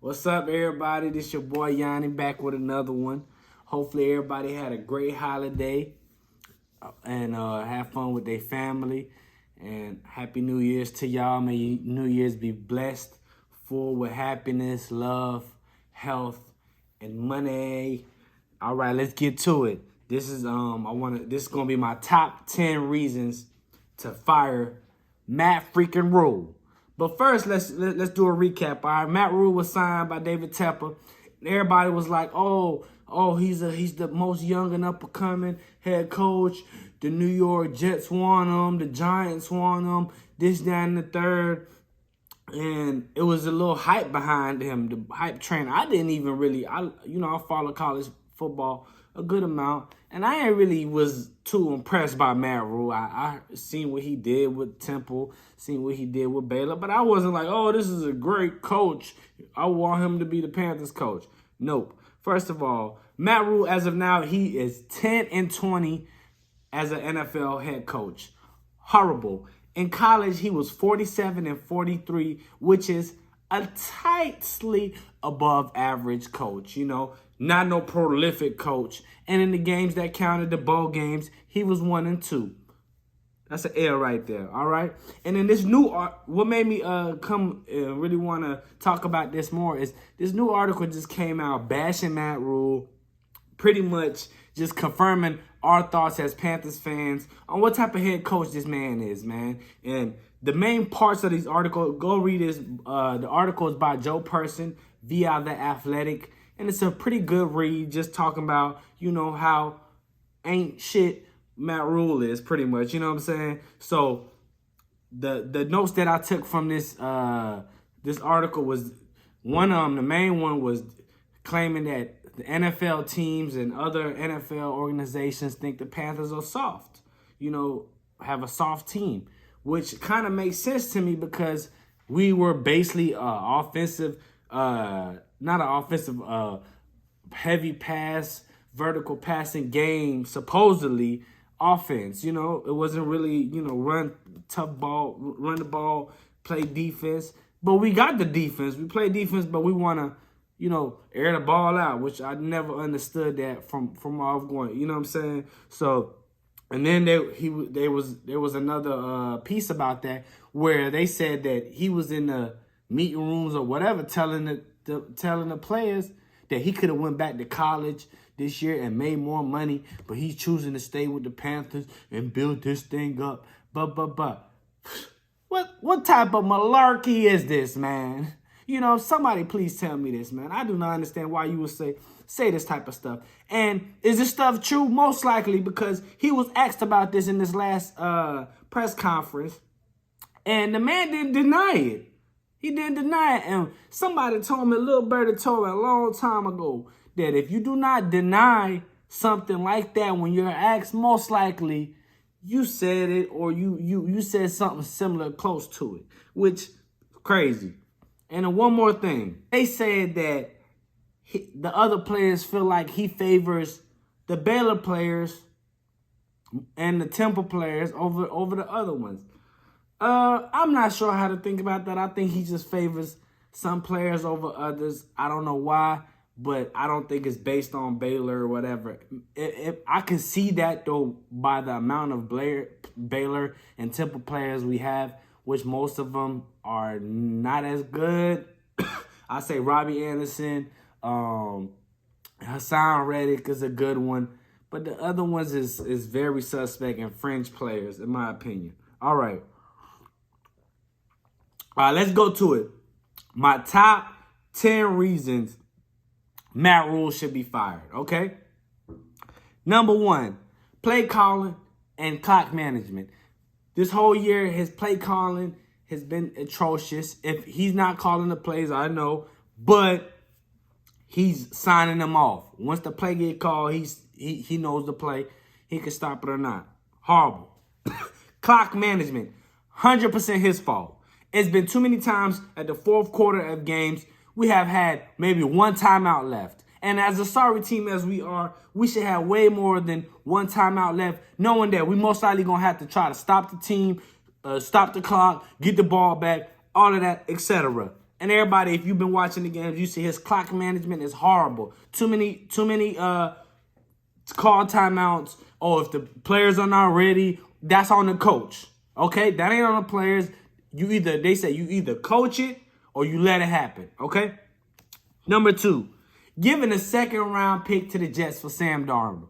What's up, everybody? This your boy Yanni back with another one. Hopefully, everybody had a great holiday and have fun with their family. And Happy New Year's to y'all. May your New Year's be blessed, full with happiness, love, health, and money. All right, let's get to it. This is This is gonna be my top 10 reasons to fire Matt freaking Ruhle. But first, let's do a recap. All right, Matt Ruhle was signed by David Tepper. Everybody was like, "Oh, he's the most young and up and coming head coach. The New York Jets want him. The Giants want him. This, that, and the third." And it was a little hype behind him, the hype train. I didn't even really, I follow college football a good amount, and I ain't really was too impressed by Matt Ruhle. I seen what he did with Temple, seen what he did with Baylor, but I wasn't like, oh, this is a great coach. I want him to be the Panthers coach. Nope. First of all, Matt Ruhle, as of now, he is 10-20 as an NFL head coach. Horrible. In college, he was 47-43, which is a tightly above average coach, not no prolific coach. And in the games that counted, the bowl games, he was 1-2. That's an L right there, all right? And then this new, what made me really want to talk about this more is this new article just came out bashing Matt Ruhle, pretty much just confirming our thoughts as Panthers fans on what type of head coach this man is, man. And the main parts of these articles, go read this. The article is by Joe Person via The Athletic. And it's a pretty good read, just talking about, how ain't shit Matt Ruhle is, pretty much. You know what I'm saying? So the notes that I took from this this article was, one of them, the main one was claiming that the NFL teams and other NFL organizations think the Panthers are soft, have a soft team, which kind of makes sense to me because we were basically offensive, not an offensive, heavy pass, vertical passing game, supposedly offense. It wasn't really, run the ball, play defense. But we got the defense. We play defense, but we want to, air the ball out, which I never understood that from off going. You know what I'm saying? So, and then there was another piece about that where they said that he was in the meeting rooms or whatever, telling the players that he could have went back to college this year and made more money, but he's choosing to stay with the Panthers and build this thing up. But what type of malarkey is this, man? Somebody please tell me this, man. I do not understand why you would say this type of stuff. And is this stuff true? Most likely, because he was asked about this in this last press conference, and the man didn't deny it. He didn't deny it. And somebody told me, Lil Birdie told me a long time ago, that if you do not deny something like that when you're asked, most likely you said it, or you said something similar, close to it, which crazy. And then one more thing. They said that the other players feel like he favors the Baylor players and the Temple players over the other ones. I'm not sure how to think about that. I think he just favors some players over others. I don't know why, but I don't think it's based on Baylor or whatever. If I can see that, though, by the amount of Baylor and Temple players we have, which most of them are not as good. I say Robbie Anderson, Hassan Reddick is a good one, but the other ones is very suspect and fringe players, in my opinion. All right, let's go to it. My top 10 reasons Matt Ruhle should be fired, okay? Number 1, play calling and clock management. This whole year, his play calling has been atrocious. If he's not calling the plays, I know, but he's signing them off. Once the play get called, he knows the play. He can stop it or not. Horrible. Clock management, 100% his fault. It's been too many times at the fourth quarter of games we have had maybe one timeout left. And as a sorry team as we are, we should have way more than one timeout left, knowing that we most likely going to have to try to stop the team, stop the clock, get the ball back, all of that, etc. And everybody, if you've been watching the games, you see his clock management is horrible. Too many call timeouts. Oh, if the players are not ready, that's on the coach. Okay, that ain't on the players. They say you either coach it or you let it happen. Okay. Number 2, giving a second-round pick to the Jets for Sam Darnold.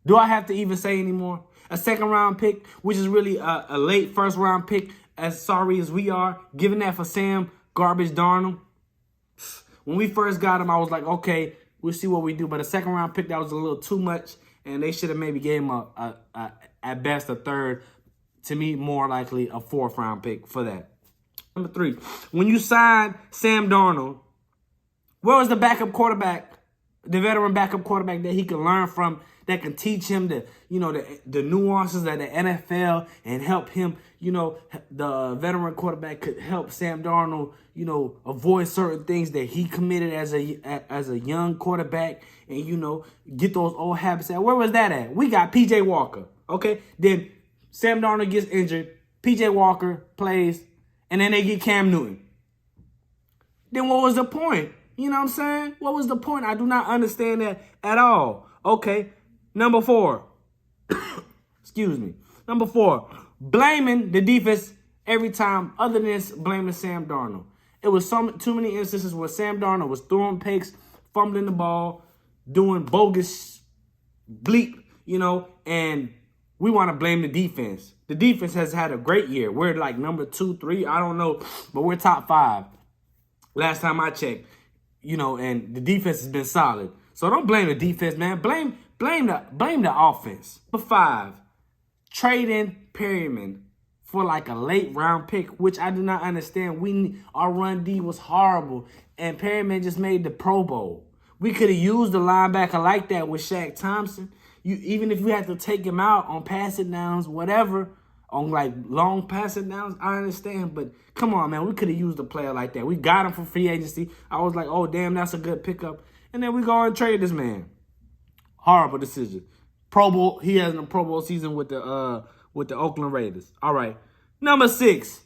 Do I have to even say anymore? A second-round pick, which is really a late first-round pick, as sorry as we are, giving that for Sam Garbage Darnold. When we first got him, I was like, okay, we'll see what we do. But a second-round pick, that was a little too much, and they should have maybe gave him at best a third. To me, more likely a 4th-round pick for that. Number 3, when you signed Sam Darnold, where was the backup quarterback, the veteran backup quarterback that he can learn from, that can teach him the nuances of the NFL and help him, the veteran quarterback could help Sam Darnold, avoid certain things that he committed as a young quarterback and, get those old habits out. Where was that at? We got P.J. Walker, okay? Then Sam Darnold gets injured, P.J. Walker plays, and then they get Cam Newton. Then what was the point? You know what I'm saying? What was the point? I do not understand that at all. Okay, number 4. Excuse me. Number 4, blaming the defense every time other than blaming Sam Darnold. It was too many instances where Sam Darnold was throwing picks, fumbling the ball, doing bogus bleep, and we want to blame the defense. The defense has had a great year. We're like number 2, 3, I don't know, but we're top 5. Last time I checked. And the defense has been solid. So don't blame the defense, man. Blame the offense. Number 5, trading Perryman for like a late round pick, which I do not understand. Our run D was horrible, and Perryman just made the Pro Bowl. We could have used a linebacker like that with Shaq Thompson. Even if we had to take him out on passing downs, whatever, on like long passing downs, I understand. But come on, man, we could have used a player like that. We got him for free agency. I was like, oh, damn, that's a good pickup. And then we go and trade this man. Horrible decision. Pro Bowl. He has a Pro Bowl season with the Oakland Raiders. All right. Number 6,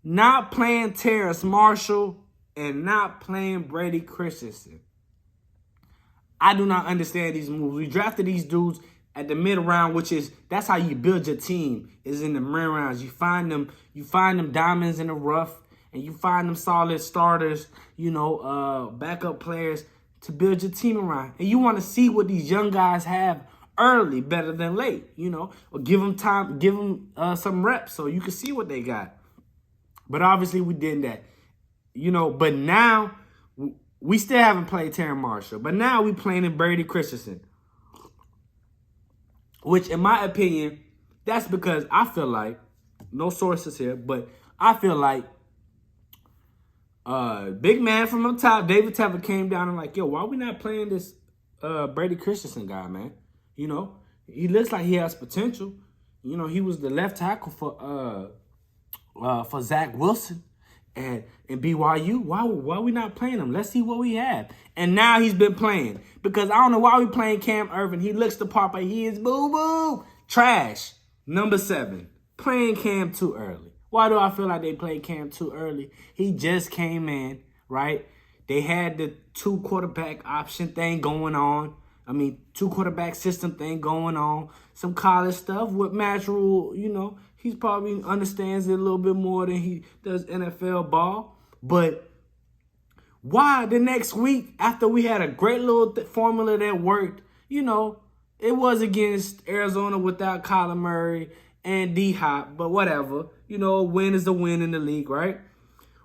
not playing Terrace Marshall and not playing Brady Christensen. I do not understand these moves. We drafted these dudes at the mid round, that's how you build your team, is in the mid rounds. You find them diamonds in the rough, and you find them solid starters, backup players to build your team around. And you want to see what these young guys have early, better than late, or give them time, give them some reps so you can see what they got. But obviously we did that, but now we still haven't played Terry Marshall, but now we playing in Brady Christensen. Which, in my opinion, that's because I feel like, no sources here, but I feel like big man from up top, David Tepper, came down and like, yo, why are we not playing this Brady Christensen guy, man? He looks like he has potential. He was the left tackle for Zach Wilson and BYU. Why are we not playing him? Let's see what we have. And now he's been playing. Because I don't know why we playing Cam Irvin. He looks the part, but he is boo-boo. Trash. Number 7, playing Cam too early. Why do I feel like they played Cam too early? He just came in, right? They had the 2 quarterback option thing going on. 2 quarterback system thing going on. Some college stuff with Matt Ruhle, he probably understands it a little bit more than he does NFL ball. But why the next week, after we had a great little formula that worked, it was against Arizona without Kyler Murray and D-Hop, but whatever. A win is a win in the league, right?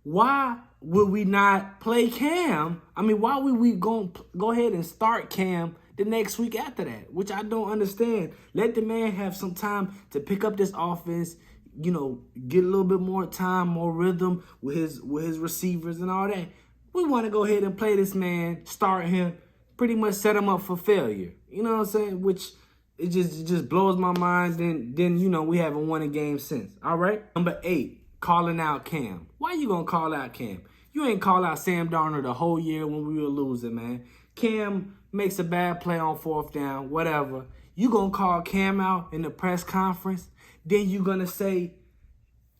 Why would we not play Cam? Why would we go ahead and start Cam the next week after that? Which I don't understand. Let the man have some time to pick up this offense, get a little bit more time, more rhythm with his receivers and all that. We want to go ahead and play this man, start him, pretty much set him up for failure. You know what I'm saying? Which it just blows my mind. Then we haven't won a game since. All right. Number 8, calling out Cam. Why you gonna call out Cam? You ain't call out Sam Darnold the whole year when we were losing, man. Cam makes a bad play on 4th down, whatever. You gonna call Cam out in the press conference? Then you gonna say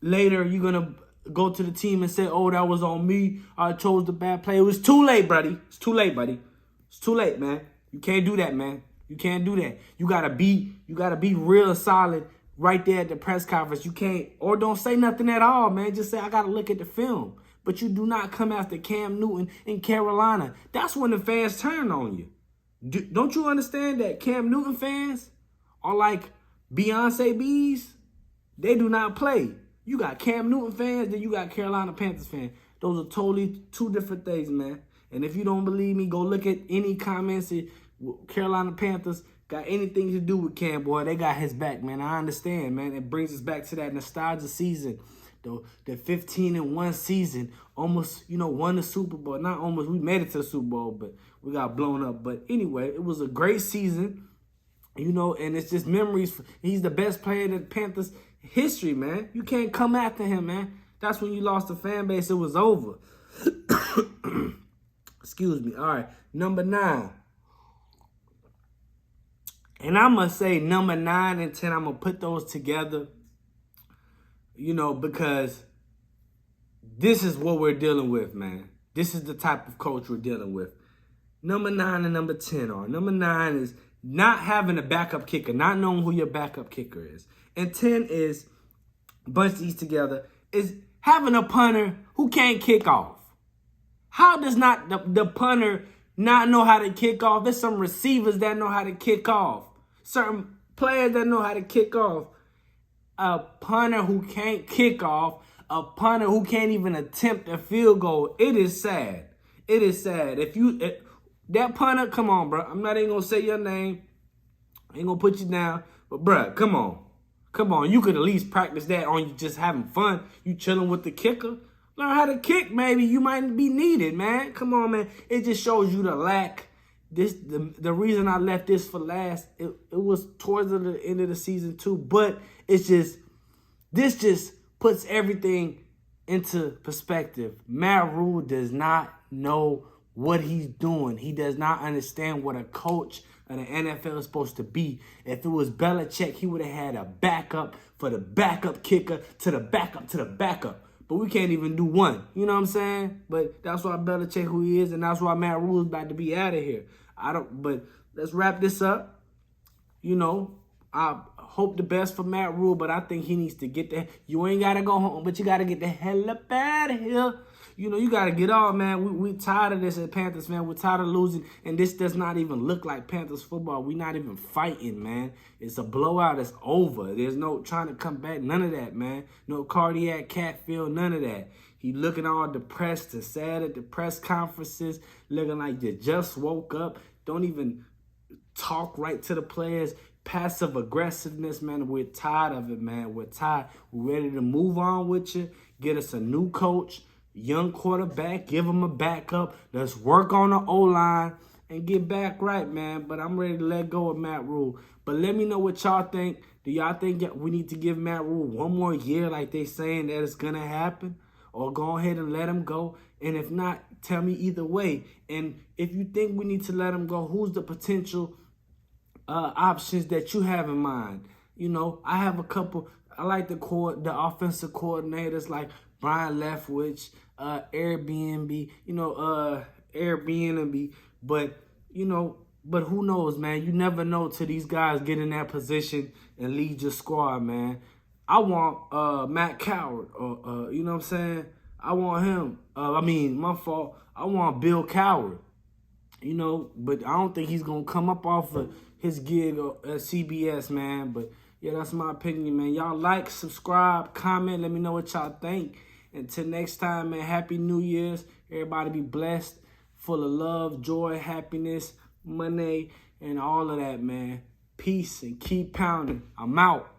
later you're gonna go to the team and say, "Oh, that was on me. I chose the bad play." It was too late, buddy. It's too late, buddy. It's too late, man. You can't do that, man. You can't do that. You gotta be real solid right there at the press conference. You can't, or don't say nothing at all, man. Just say, "I gotta look at the film." But you do not come after Cam Newton in Carolina. That's when the fans turn on you. Don't you understand that Cam Newton fans are like Beyonce bees? They do not play. You got Cam Newton fans, then you got Carolina Panthers fans. Those are totally two different things, man. And if you don't believe me, go look at any comments that Carolina Panthers got anything to do with Cam, boy. They got his back, man. I understand, man. It brings us back to that nostalgia season. The 15-1 season, almost, won the Super Bowl. Not almost, we made it to the Super Bowl, but we got blown up. But anyway, it was a great season, and it's just memories. He's the best player in the Panthers history, man. You can't come after him, man. That's when you lost the fan base. It was over. Excuse me. All right, number 9. And I'm going to say number 9 and 10, I'm going to put those together. Because this is what we're dealing with, man. This is the type of coach we're dealing with. Number 9 and number 10 are. Number 9 is not having a backup kicker, not knowing who your backup kicker is. And 10 is, bunch these together, is having a punter who can't kick off. How does not the punter not know how to kick off? There's some receivers that know how to kick off. Certain players that know how to kick off. A punter who can't kick off, a punter who can't even attempt a field goal. It is sad. It is sad. That punter, come on, bro. I'm not even going to say your name. I ain't going to put you down. But, bro, come on. Come on. You could at least practice that on you just having fun. You chilling with the kicker. Learn how to kick, maybe. You might be needed, man. Come on, man. It just shows you the lack. The reason I left this for last, it was towards the end of the season too, but this just puts everything into perspective. Matt Ruhle does not know what he's doing. He does not understand what a coach of the NFL is supposed to be. If it was Belichick, he would have had a backup for the backup kicker to the backup to the backup. But we can't even do one. You know what I'm saying? But that's why Belichick who he is, and that's why Matt Ruhle is about to be out of here. But let's wrap this up. I hope the best for Matt Ruhle, but I think he needs to get there. You ain't got to go home, but you got to get the hell up out of here. You got to get off, man. We tired of this as Panthers, man. We're tired of losing, and this does not even look like Panthers football. We're not even fighting, man. It's a blowout. It's over. There's no trying to come back. None of that, man. No cardiac cat feel, none of that. He looking all depressed and sad at the press conferences, looking like you just woke up. Don't even talk right to the players. Passive aggressiveness, man. We're tired of it, man. We're tired. We're ready to move on with you. Get us a new coach, young quarterback. Give him a backup. Let's work on the O-line and get back right, man. But I'm ready to let go of Matt Ruhle. But let me know what y'all think. Do y'all think we need to give Matt Ruhle one more year like they saying that it's going to happen? Or go ahead and let him go? And if not, tell me either way. And if you think we need to let him go, who's the potential options that you have in mind? I have a couple. I like the offensive coordinators like Brian Leftwich, Airbnb, Airbnb. But who knows, man? You never know till these guys get in that position and lead your squad, man. I want Matt Coward, or you know what I'm saying? I want him. My fault. I want Bill Coward. But I don't think he's gonna come up off of his gig at CBS, man. But yeah, that's my opinion, man. Y'all like, subscribe, comment. Let me know what y'all think. Until next time, man. Happy New Year's. Everybody be blessed, full of love, joy, happiness, money, and all of that, man. Peace and keep pounding. I'm out.